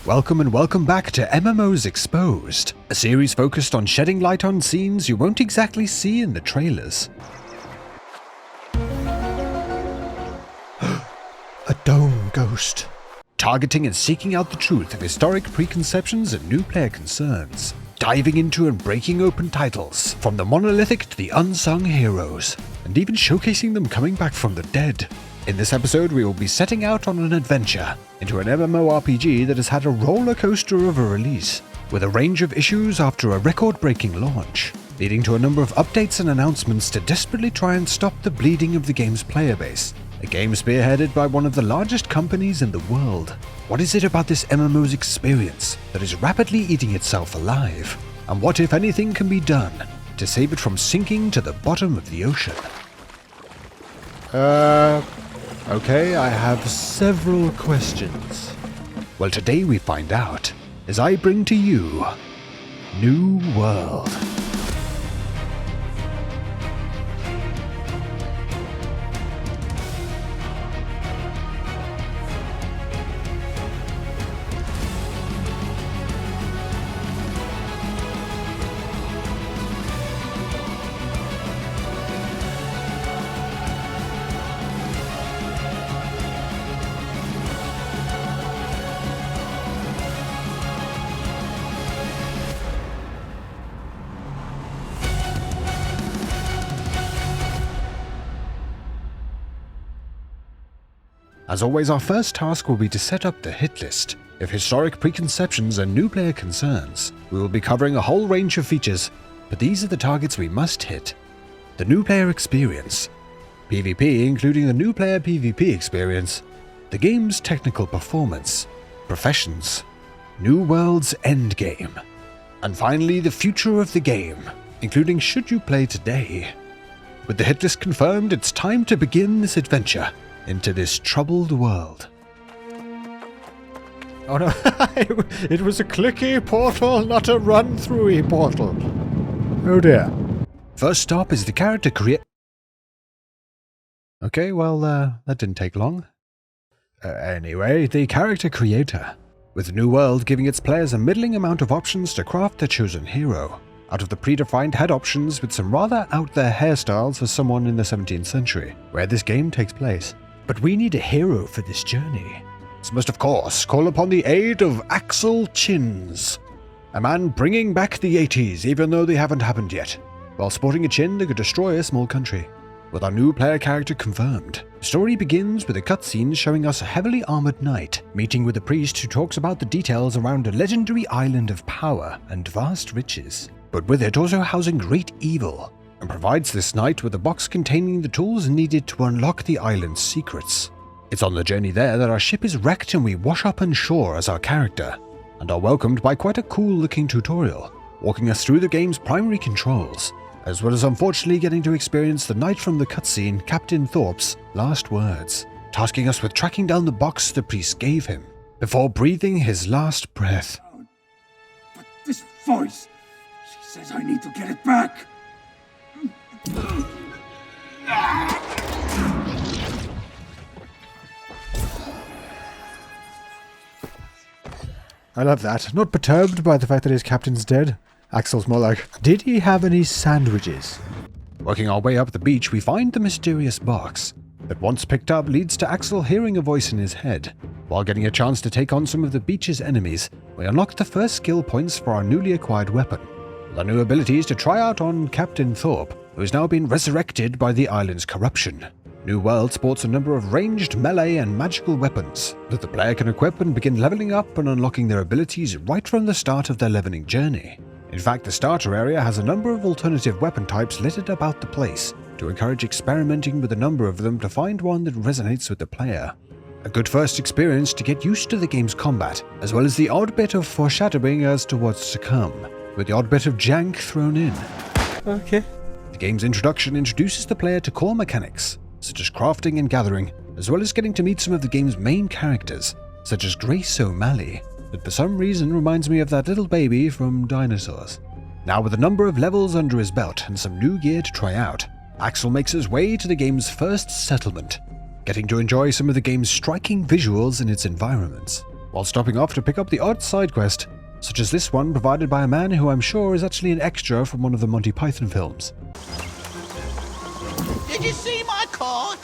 Welcome and welcome back to MMOs Exposed, a series focused on shedding light on scenes you won't exactly see in the trailers. A dome ghost. Targeting and seeking out the truth of historic preconceptions and new player concerns. Diving into and breaking open titles, from the monolithic to the unsung heroes, and even showcasing them coming back from the dead. In this episode, we will be setting out on an adventure into an MMORPG that has had a roller coaster of a release, with a range of issues after a record-breaking launch, leading to a number of updates and announcements to desperately try and stop the bleeding of the game's player base, a game spearheaded by one of the largest companies in the world. What is it about this MMO's experience that is rapidly eating itself alive? And what, if anything, can be done to save it from sinking to the bottom of the ocean? Okay, I have several questions. Well, today we find out, as I bring to you, New World. As always, our first task will be to set up the hit list of historic preconceptions and new player concerns. We will be covering a whole range of features, but these are the targets we must hit. The new player experience, PvP including the new player PvP experience, the game's technical performance, professions, New World's Endgame, and finally the future of the game, including should you play today. With the hit list confirmed, it's time to begin this adventure into this troubled world. Oh no, it was a clicky portal, not a run-through-y portal. Oh dear. First stop is the character Okay, well, that didn't take long. Anyway, the character creator, with New World giving its players a middling amount of options to craft their chosen hero, out of the predefined head options with some rather out-there hairstyles for someone in the 17th century, where this game takes place. But we need a hero for this journey. So must of course call upon the aid of Axel Chins, a man bringing back the 80s even though they haven't happened yet, while sporting a chin that could destroy a small country. With our new player character confirmed, the story begins with a cutscene showing us a heavily armored knight meeting with a priest who talks about the details around a legendary island of power and vast riches, but with it also housing great evil, and provides this knight with a box containing the tools needed to unlock the island's secrets. It's on the journey there that our ship is wrecked and we wash up on shore as our character, and are welcomed by quite a cool-looking tutorial, walking us through the game's primary controls, as well as unfortunately getting to experience the knight from the cutscene, Captain Thorpe's, last words, tasking us with tracking down the box the priest gave him, before breathing his last breath. But this voice, she says I need to get it back. I love that. Not perturbed by the fact that his captain's dead. Axel's more like, did he have any sandwiches? Working our way up the beach, we find the mysterious box that once picked up leads to Axel hearing a voice in his head. While getting a chance to take on some of the beach's enemies, we unlock the first skill points for our newly acquired weapon, the new abilities to try out on Captain Thorpe, who has now been resurrected by the island's corruption. New World sports a number of ranged melee and magical weapons that the player can equip and begin leveling up and unlocking their abilities right from the start of their leveling journey. In fact, the starter area has a number of alternative weapon types littered about the place to encourage experimenting with a number of them to find one that resonates with the player. A good first experience to get used to the game's combat, as well as the odd bit of foreshadowing as to what's to come, with the odd bit of jank thrown in. Okay. The game's introduction introduces the player to core mechanics, such as crafting and gathering, as well as getting to meet some of the game's main characters, such as Grace O'Malley, that for some reason reminds me of that little baby from Dinosaurs. Now with a number of levels under his belt and some new gear to try out, Axel makes his way to the game's first settlement, getting to enjoy some of the game's striking visuals and its environments, while stopping off to pick up the odd side quest, such as this one provided by a man who I'm sure is actually an extra from one of the Monty Python films. Did you see my court?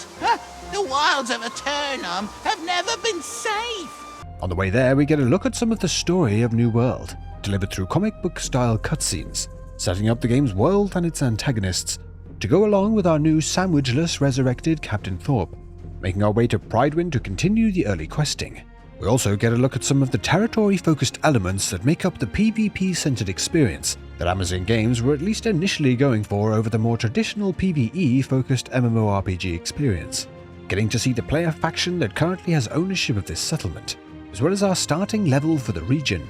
The wilds of Eternum have never been safe. On the way there, we get a look at some of the story of New World, delivered through comic book style cutscenes, setting up the game's world and its antagonists, to go along with our new sandwichless resurrected Captain Thorpe, making our way to Pridewind to continue the early questing. We also get a look at some of the territory-focused elements that make up the PvP-centered experience that Amazon Games were at least initially going for over the more traditional PvE-focused MMORPG experience, getting to see the player faction that currently has ownership of this settlement, as well as our starting level for the region,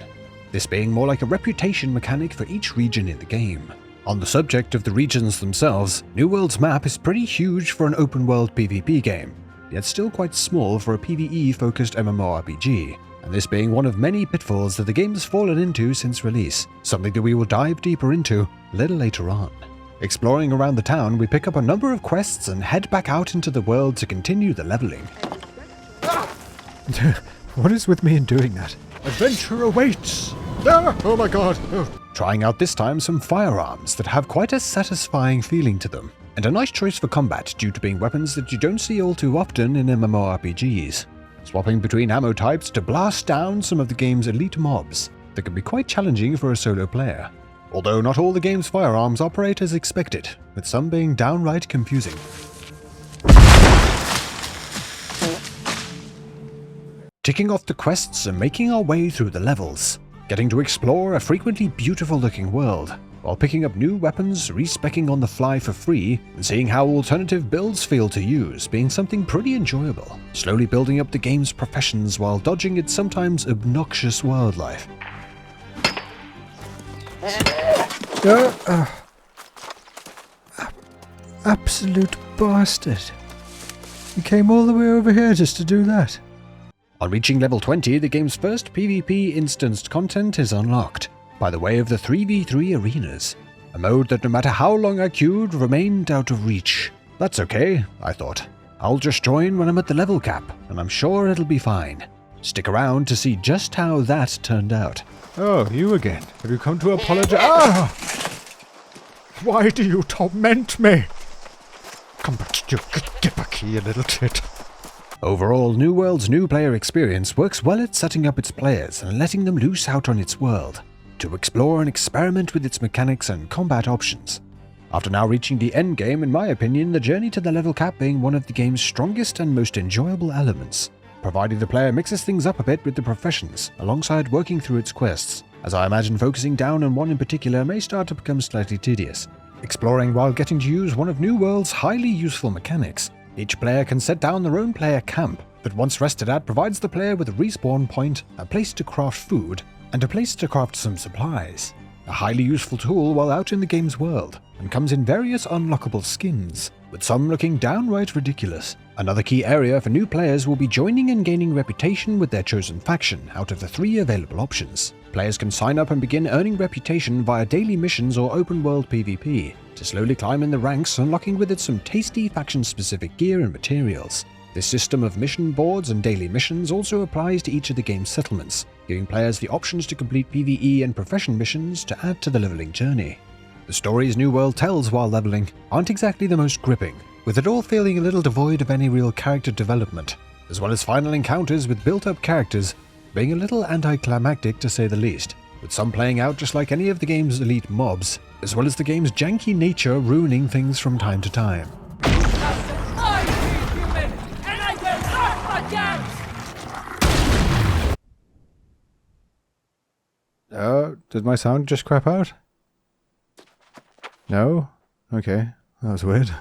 this being more like a reputation mechanic for each region in the game. On the subject of the regions themselves, New World's map is pretty huge for an open-world PvP game, yet still quite small for a PvE-focused MMORPG, and this being one of many pitfalls that the game has fallen into since release, something that we will dive deeper into a little later on. Exploring around the town, we pick up a number of quests and head back out into the world to continue the leveling. What is with me in doing that? Adventure awaits! Ah, oh my god! Oh. Trying out this time some firearms that have quite a satisfying feeling to them, and a nice choice for combat due to being weapons that you don't see all too often in MMORPGs. Swapping between ammo types to blast down some of the game's elite mobs that can be quite challenging for a solo player. Although not all the game's firearms operate as expected, with some being downright confusing. Ticking off the quests and making our way through the levels, getting to explore a frequently beautiful looking world, while picking up new weapons, respecking on the fly for free, and seeing how alternative builds feel to use being something pretty enjoyable, slowly building up the game's professions while dodging its sometimes obnoxious wildlife. Absolute bastard. You came all the way over here just to do that. On reaching level 20, the game's first PvP instanced content is unlocked, by the way of the 3v3 arenas, a mode that no matter how long I queued remained out of reach. That's okay, I thought. I'll just join when I'm at the level cap, and I'm sure it'll be fine. Stick around to see just how that turned out. Oh, you again. Have you come to apologize? Ah! Why do you torment me? Come back, get back here, little tit. Overall, New World's new player experience works well at setting up its players and letting them loose out on its world, to explore and experiment with its mechanics and combat options. After now reaching the endgame, in my opinion, the journey to the level cap being one of the game's strongest and most enjoyable elements, provided the player mixes things up a bit with the professions, alongside working through its quests, as I imagine focusing down on one in particular may start to become slightly tedious. Exploring while getting to use one of New World's highly useful mechanics, each player can set down their own player camp that once rested at provides the player with a respawn point, a place to craft food, and a place to craft some supplies. A highly useful tool while out in the game's world, and comes in various unlockable skins, with some looking downright ridiculous. Another key area for new players will be joining and gaining reputation with their chosen faction out of the 3 available options. Players can sign up and begin earning reputation via daily missions or open world PvP, to slowly climb in the ranks, unlocking with it some tasty faction-specific gear and materials. This system of mission boards and daily missions also applies to each of the game's settlements, giving players the options to complete PvE and profession missions to add to the leveling journey. The stories New World tells while leveling aren't exactly the most gripping, with it all feeling a little devoid of any real character development, as well as final encounters with built-up characters being a little anticlimactic to say the least, with some playing out just like any of the game's elite mobs, as well as the game's janky nature ruining things from time to time. Did my sound just crap out? No? Okay, that was weird.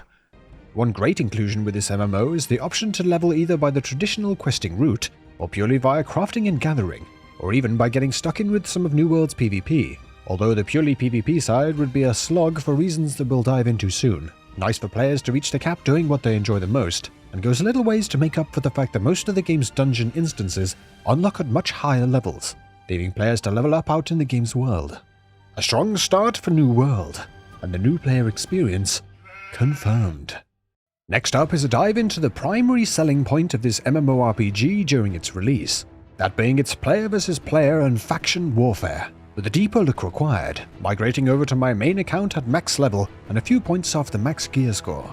One great inclusion with this MMO is the option to level either by the traditional questing route, or purely via crafting and gathering, or even by getting stuck in with some of New World's PvP, although the purely PvP side would be a slog for reasons that we'll dive into soon. Nice for players to reach the cap doing what they enjoy the most, and goes a little ways to make up for the fact that most of the game's dungeon instances unlock at much higher levels, leaving players to level up out in the game's world. A strong start for New World, and the new player experience confirmed. Next up is a dive into the primary selling point of this MMORPG during its release, that being its player versus player and faction warfare, with a deeper look required, migrating over to my main account at max level and a few points off the max gear score.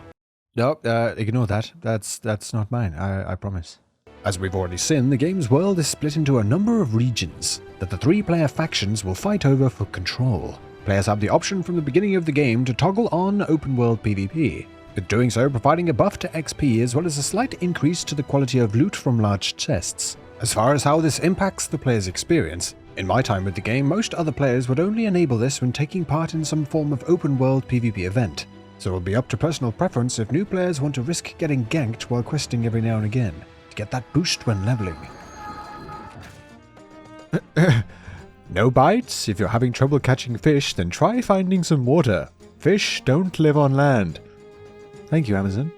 No, ignore that. That's not mine, I promise. As we've already seen, the game's world is split into a number of regions that the 3-player factions will fight over for control. Players have the option from the beginning of the game to toggle on open world PvP, with doing so providing a buff to XP as well as a slight increase to the quality of loot from large chests. As far as how this impacts the player's experience, in my time with the game, most other players would only enable this when taking part in some form of open world PvP event, so it'll be up to personal preference if new players want to risk getting ganked while questing every now and again, to get that boost when leveling. No bites? If you're having trouble catching fish, then try finding some water. Fish don't live on land. Thank you, Amazon.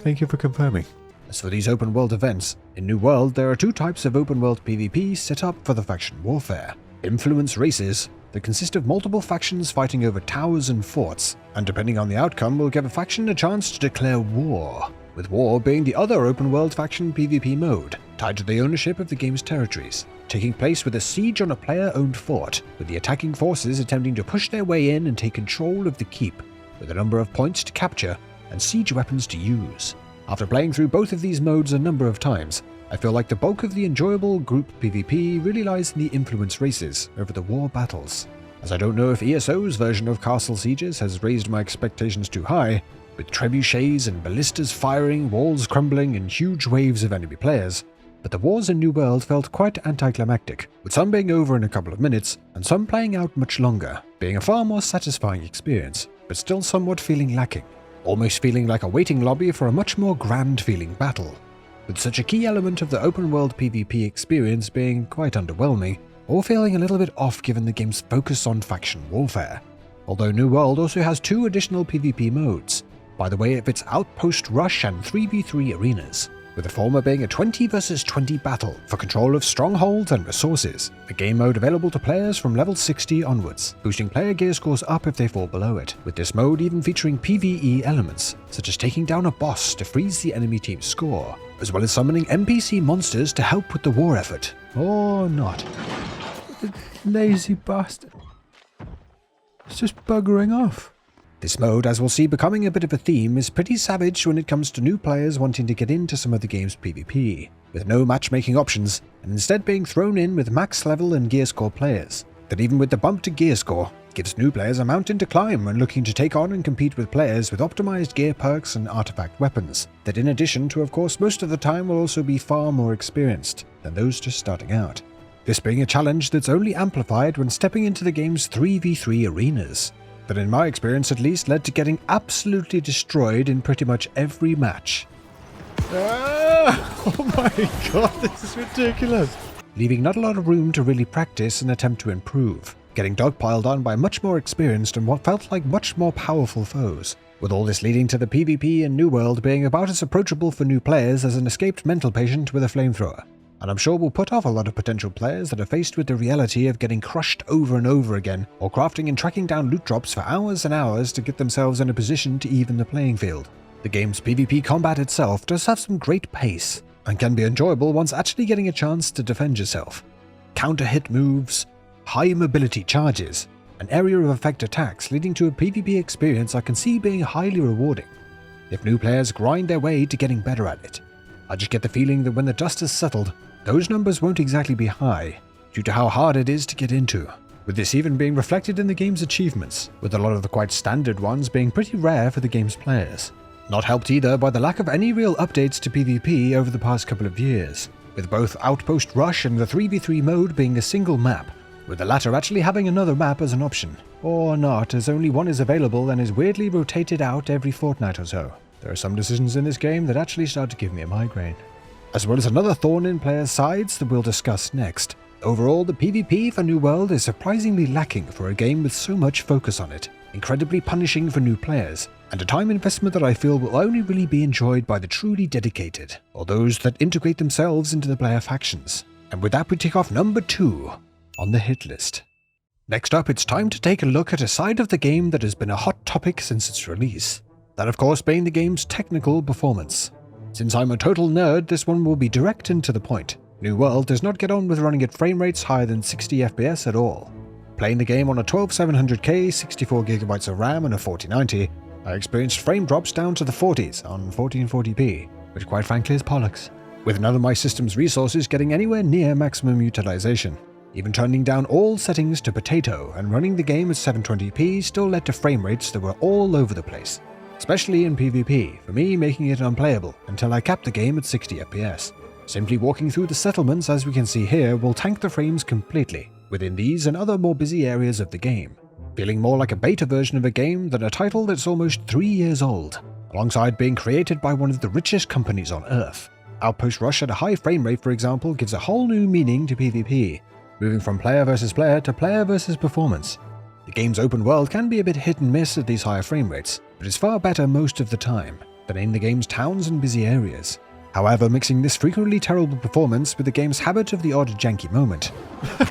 Thank you for confirming. As for these open world events, in New World there are 2 types of open world PvP set up for the faction warfare. Influence races that consist of multiple factions fighting over towers and forts, and depending on the outcome will give a faction a chance to declare war, with war being the other open world faction PvP mode, tied to the ownership of the game's territories, taking place with a siege on a player-owned fort, with the attacking forces attempting to push their way in and take control of the keep, with a number of points to capture and siege weapons to use. After playing through both of these modes a number of times, I feel like the bulk of the enjoyable group PvP really lies in the influence races over the war battles, as I don't know if ESO's version of Castle Sieges has raised my expectations too high, with trebuchets and ballistas firing, walls crumbling, and huge waves of enemy players, but the wars in New World felt quite anticlimactic, with some being over in a couple of minutes, and some playing out much longer, being a far more satisfying experience, but still somewhat feeling lacking, almost feeling like a waiting lobby for a much more grand-feeling battle, with such a key element of the open-world PvP experience being quite underwhelming, or feeling a little bit off given the game's focus on faction warfare. Although New World also has 2 additional PvP modes, by the way of its Outpost Rush and 3v3 arenas, with the former being a 20 vs 20 battle for control of strongholds and resources, a game mode available to players from level 60 onwards, boosting player gear scores up if they fall below it, with this mode even featuring PvE elements, such as taking down a boss to freeze the enemy team's score, as well as summoning NPC monsters to help with the war effort. Or not. The lazy bastard. It's just buggering off. This mode, as we'll see becoming a bit of a theme, is pretty savage when it comes to new players wanting to get into some of the game's PvP, with no matchmaking options, and instead being thrown in with max level and gear score players, that even with the bump to gear score, gives new players a mountain to climb when looking to take on and compete with players with optimized gear perks and artifact weapons, that in addition to of course most of the time will also be far more experienced than those just starting out. This being a challenge that's only amplified when stepping into the game's 3v3 arenas, that in my experience at least led to getting absolutely destroyed in pretty much every match. Oh my god, this is ridiculous! Leaving not a lot of room to really practice and attempt to improve, getting dogpiled on by much more experienced and what felt like much more powerful foes, with all this leading to the PvP in New World being about as approachable for new players as an escaped mental patient with a flamethrower. And I'm sure will put off a lot of potential players that are faced with the reality of getting crushed over and over again, or crafting and tracking down loot drops for hours and hours to get themselves in a position to even the playing field. The game's PvP combat itself does have some great pace, and can be enjoyable once actually getting a chance to defend yourself. Counter hit moves, high mobility charges, and area of effect attacks leading to a PvP experience I can see being highly rewarding, if new players grind their way to getting better at it. I just get the feeling that when the dust has settled, those numbers won't exactly be high, due to how hard it is to get into, with this even being reflected in the game's achievements, with a lot of the quite standard ones being pretty rare for the game's players. Not helped either by the lack of any real updates to PvP over the past couple of years, with both Outpost Rush and the 3v3 mode being a single map, with the latter actually having another map as an option, or not, as only one is available and is weirdly rotated out every fortnight or so. There are some decisions in this game that actually start to give me a migraine. As well as another thorn in players' sides that we'll discuss next. Overall, the PvP for New World is surprisingly lacking for a game with so much focus on it, incredibly punishing for new players, and a time investment that I feel will only really be enjoyed by the truly dedicated, or those that integrate themselves into the player factions. And with that we tick off number 2 on the hit list. Next up, it's time to take a look at a side of the game that has been a hot topic since its release. That of course being the game's technical performance. Since I'm a total nerd, this one will be direct and to the point, New World does not get on with running at frame rates higher than 60 FPS at all. Playing the game on a 12700K, 64GB of RAM and a 4090, I experienced frame drops down to the 40s on 1440p, which quite frankly is bollocks, with none of my system's resources getting anywhere near maximum utilization. Even turning down all settings to potato and running the game at 720p still led to frame rates that were all over the place, especially in PvP, for me making it unplayable until I capped the game at 60 FPS. Simply walking through the settlements, as we can see here, will tank the frames completely within these and other more busy areas of the game, feeling more like a beta version of a game than a title that's almost 3 years old, alongside being created by one of the richest companies on Earth. Outpost Rush at a high frame rate, for example, gives a whole new meaning to PvP, moving from player versus player to player versus performance. The game's open world can be a bit hit and miss at these higher frame rates, but it's far better most of the time than in the game's towns and busy areas. However, mixing this frequently terrible performance with the game's habit of the odd janky moment.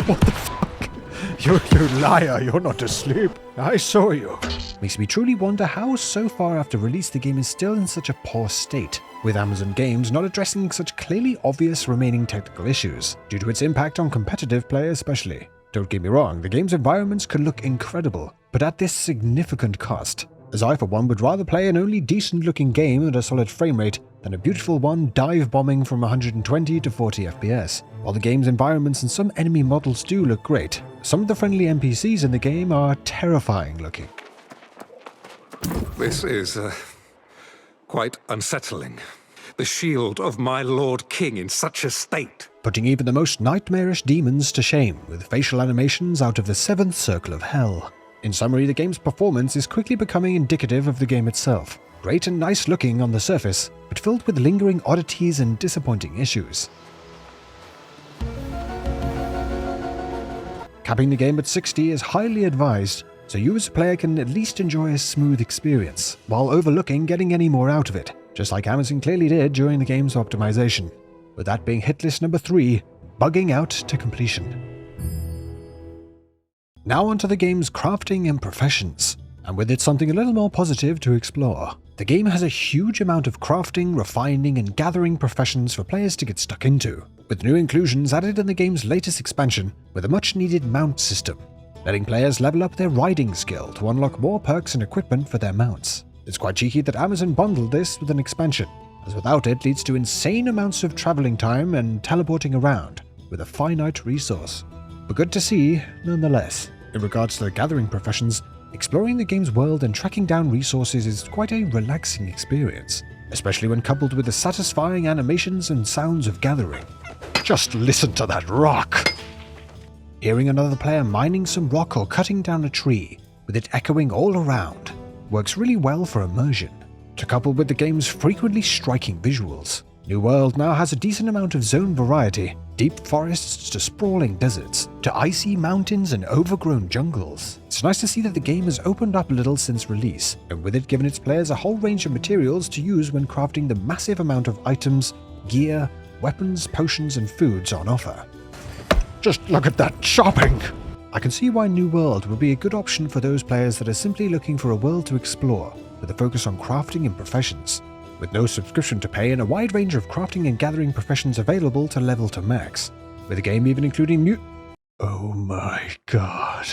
What the fuck? You liar, you're not asleep. I saw you. Makes me truly wonder how so far after release the game is still in such a poor state, with Amazon Games not addressing such clearly obvious remaining technical issues, due to its impact on competitive play especially. Don't get me wrong, the game's environments could look incredible, but at this significant cost, as I for one would rather play an only decent looking game at a solid frame rate than a beautiful one dive bombing from 120 to 40 FPS. While the game's environments and some enemy models do look great, some of the friendly NPCs in the game are terrifying looking. This is quite unsettling. The shield of my Lord King in such a state. Putting even the most nightmarish demons to shame with facial animations out of the 7th circle of hell. In summary, the game's performance is quickly becoming indicative of the game itself. Great and nice looking on the surface, but filled with lingering oddities and disappointing issues. Capping the game at 60 is highly advised, so you as a player can at least enjoy a smooth experience, while overlooking getting any more out of it, just like Amazon clearly did during the game's optimization. With that being hitlist number 3, bugging out to completion. Now onto the game's crafting and professions, and with it something a little more positive to explore. The game has a huge amount of crafting, refining, and gathering professions for players to get stuck into, with new inclusions added in the game's latest expansion with a much-needed mount system, letting players level up their riding skill to unlock more perks and equipment for their mounts. It's quite cheeky that Amazon bundled this with an expansion, as without it leads to insane amounts of traveling time and teleporting around with a finite resource. But good to see, nonetheless. In regards to the gathering professions, exploring the game's world and tracking down resources is quite a relaxing experience, especially when coupled with the satisfying animations and sounds of gathering. Just listen to that rock! Hearing another player mining some rock or cutting down a tree, with it echoing all around, works really well for immersion. To couple with the game's frequently striking visuals, New World now has a decent amount of zone variety, deep forests to sprawling deserts, to icy mountains and overgrown jungles. It's nice to see that the game has opened up a little since release, and with it given its players a whole range of materials to use when crafting the massive amount of items, gear, weapons, potions and foods on offer. Just look at that shopping! I can see why New World would be a good option for those players that are simply looking for a world to explore, with a focus on crafting and professions. With no subscription to pay and a wide range of crafting and gathering professions available to level to max, with the game even including new— Oh my god.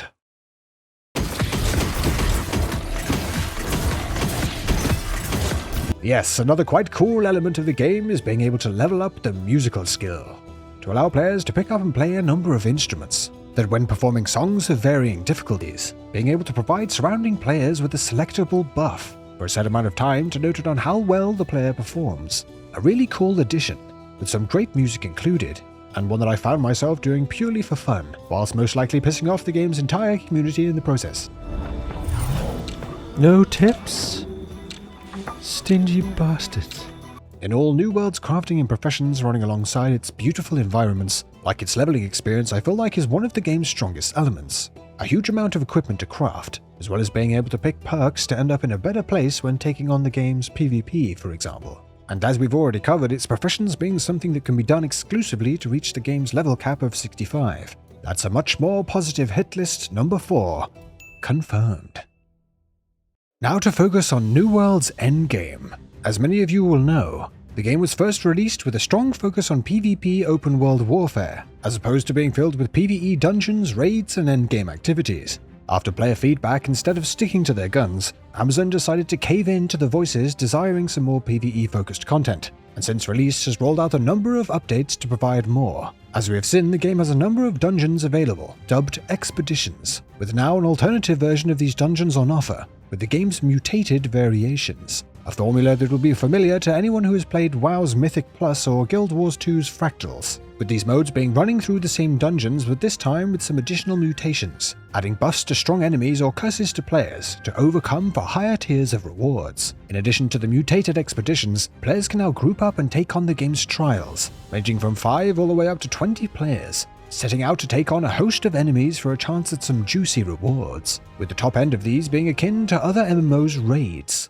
Yes, another quite cool element of the game is being able to level up the musical skill, to allow players to pick up and play a number of instruments, that when performing songs of varying difficulties, being able to provide surrounding players with a selectable buff for a set amount of time denoted on how well the player performs. A really cool addition, with some great music included, and one that I found myself doing purely for fun, whilst most likely pissing off the game's entire community in the process. No tips? Stingy bastards. In all, New World's crafting and professions running alongside its beautiful environments, like its leveling experience, I feel like is one of the game's strongest elements. A huge amount of equipment to craft, as well as being able to pick perks to end up in a better place when taking on the game's PvP, for example. And as we've already covered, its professions being something that can be done exclusively to reach the game's level cap of 65. That's a much more positive hit list number 4. Confirmed. Now to focus on New World's Endgame. As many of you will know, The game was first released with a strong focus on PvP open-world warfare, as opposed to being filled with PvE dungeons, raids, and endgame activities. After player feedback, instead of sticking to their guns, Amazon decided to cave in to the voices desiring some more PvE-focused content, and since release has rolled out a number of updates to provide more. As we have seen, the game has a number of dungeons available, dubbed Expeditions, with now an alternative version of these dungeons on offer, with the game's mutated variations. A formula that will be familiar to anyone who has played WoW's Mythic Plus or Guild Wars 2's Fractals, with these modes being running through the same dungeons but this time with some additional mutations, adding buffs to strong enemies or curses to players to overcome for higher tiers of rewards. In addition to the mutated expeditions, players can now group up and take on the game's trials, ranging from 5 all the way up to 20 players, setting out to take on a host of enemies for a chance at some juicy rewards, with the top end of these being akin to other MMOs' raids.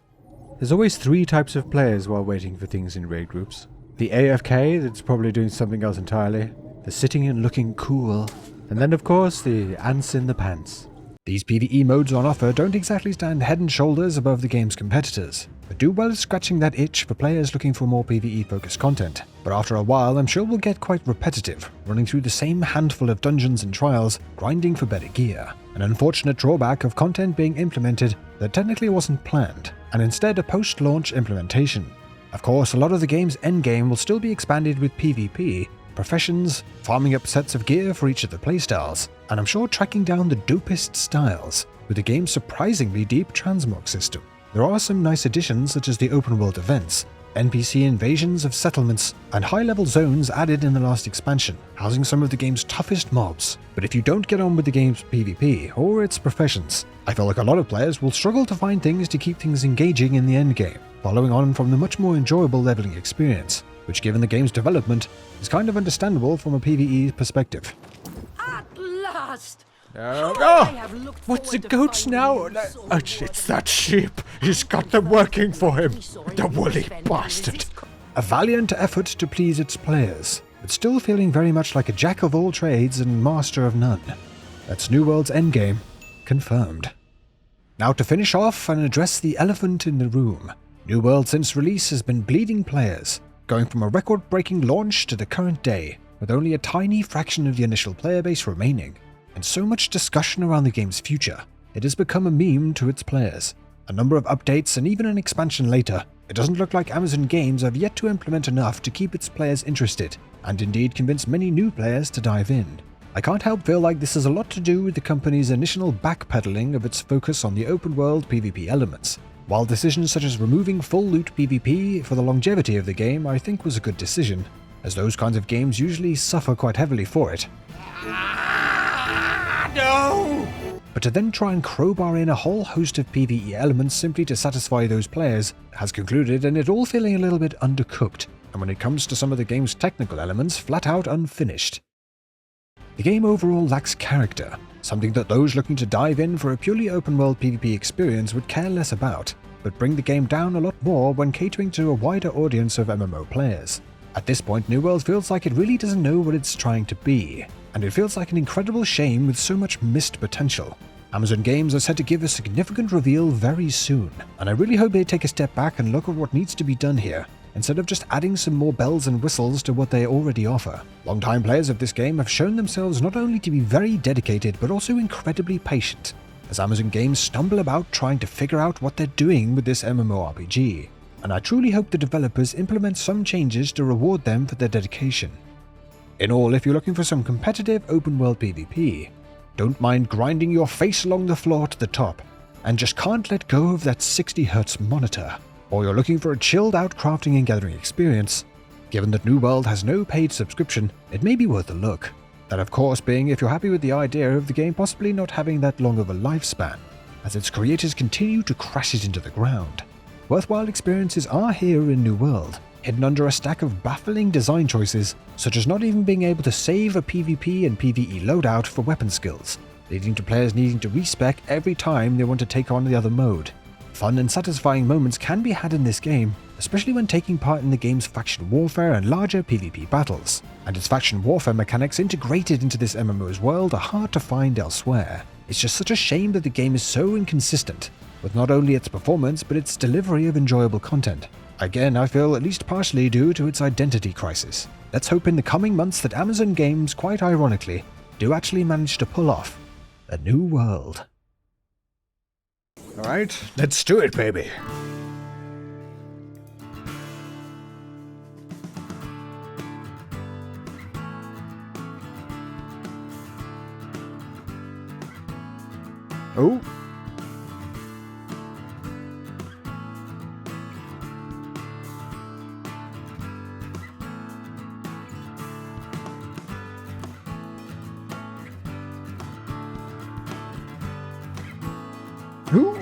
There's always 3 types of players while waiting for things in raid groups. The AFK that's probably doing something else entirely, the sitting and looking cool, and then of course the ants in the pants. These PvE modes on offer don't exactly stand head and shoulders above the game's competitors, but do well scratching that itch for players looking for more PvE-focused content. But after a while, I'm sure we'll get quite repetitive, running through the same handful of dungeons and trials, grinding for better gear. An unfortunate drawback of content being implemented that technically wasn't planned, and instead a post-launch implementation. Of course, a lot of the game's endgame will still be expanded with PvP, professions, farming up sets of gear for each of the playstyles, and I'm sure tracking down the dopest styles, with the game's surprisingly deep transmog system. There are some nice additions such as the open-world events, NPC invasions of settlements, and high-level zones added in the last expansion, housing some of the game's toughest mobs. But if you don't get on with the game's PvP or its professions, I feel like a lot of players will struggle to find things to keep things engaging in the endgame, following on from the much more enjoyable leveling experience, which given the game's development, is kind of understandable from a PvE perspective. At last! What's the goats now? It's that sheep. He's got them working for him. The woolly bastard. A valiant effort to please its players, but still feeling very much like a jack of all trades and master of none. That's New World's endgame, confirmed. Now to finish off and address the elephant in the room, New World since release has been bleeding players, going from a record-breaking launch to the current day, with only a tiny fraction of the initial player base remaining, and so much discussion around the game's future, it has become a meme to its players. A number of updates and even an expansion later, it doesn't look like Amazon Games have yet to implement enough to keep its players interested, and indeed convince many new players to dive in. I can't help feel like this has a lot to do with the company's initial backpedaling of its focus on the open-world PvP elements, while decisions such as removing full loot PvP for the longevity of the game I think was a good decision, as those kinds of games usually suffer quite heavily for it. No! But to then try and crowbar in a whole host of PvE elements simply to satisfy those players has concluded in it all feeling a little bit undercooked, and when it comes to some of the game's technical elements, flat out unfinished. The game overall lacks character, something that those looking to dive in for a purely open-world PvP experience would care less about, but bring the game down a lot more when catering to a wider audience of MMO players. At this point, New World feels like it really doesn't know what it's trying to be, and it feels like an incredible shame with so much missed potential. Amazon Games are set to give a significant reveal very soon, and I really hope they take a step back and look at what needs to be done here, instead of just adding some more bells and whistles to what they already offer. Longtime players of this game have shown themselves not only to be very dedicated, but also incredibly patient, as Amazon Games stumble about trying to figure out what they're doing with this MMORPG, and I truly hope the developers implement some changes to reward them for their dedication. In all, if you're looking for some competitive open-world PvP, don't mind grinding your face along the floor to the top, and just can't let go of that 60Hz monitor, or you're looking for a chilled-out crafting and gathering experience, given that New World has no paid subscription, it may be worth a look. That of course being if you're happy with the idea of the game possibly not having that long of a lifespan, as its creators continue to crash it into the ground. Worthwhile experiences are here in New World, hidden under a stack of baffling design choices, such as not even being able to save a PvP and PvE loadout for weapon skills, leading to players needing to respec every time they want to take on the other mode. Fun and satisfying moments can be had in this game, especially when taking part in the game's faction warfare and larger PvP battles, and its faction warfare mechanics integrated into this MMO's world are hard to find elsewhere. It's just such a shame that the game is so inconsistent, with not only its performance but its delivery of enjoyable content. Again, I feel at least partially due to its identity crisis. Let's hope in the coming months that Amazon Games, quite ironically, do actually manage to pull off a new world. Alright, let's do it, baby. Oh. Who?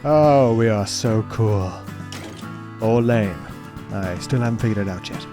Oh, we are so cool. Or lame. I still haven't figured it out yet.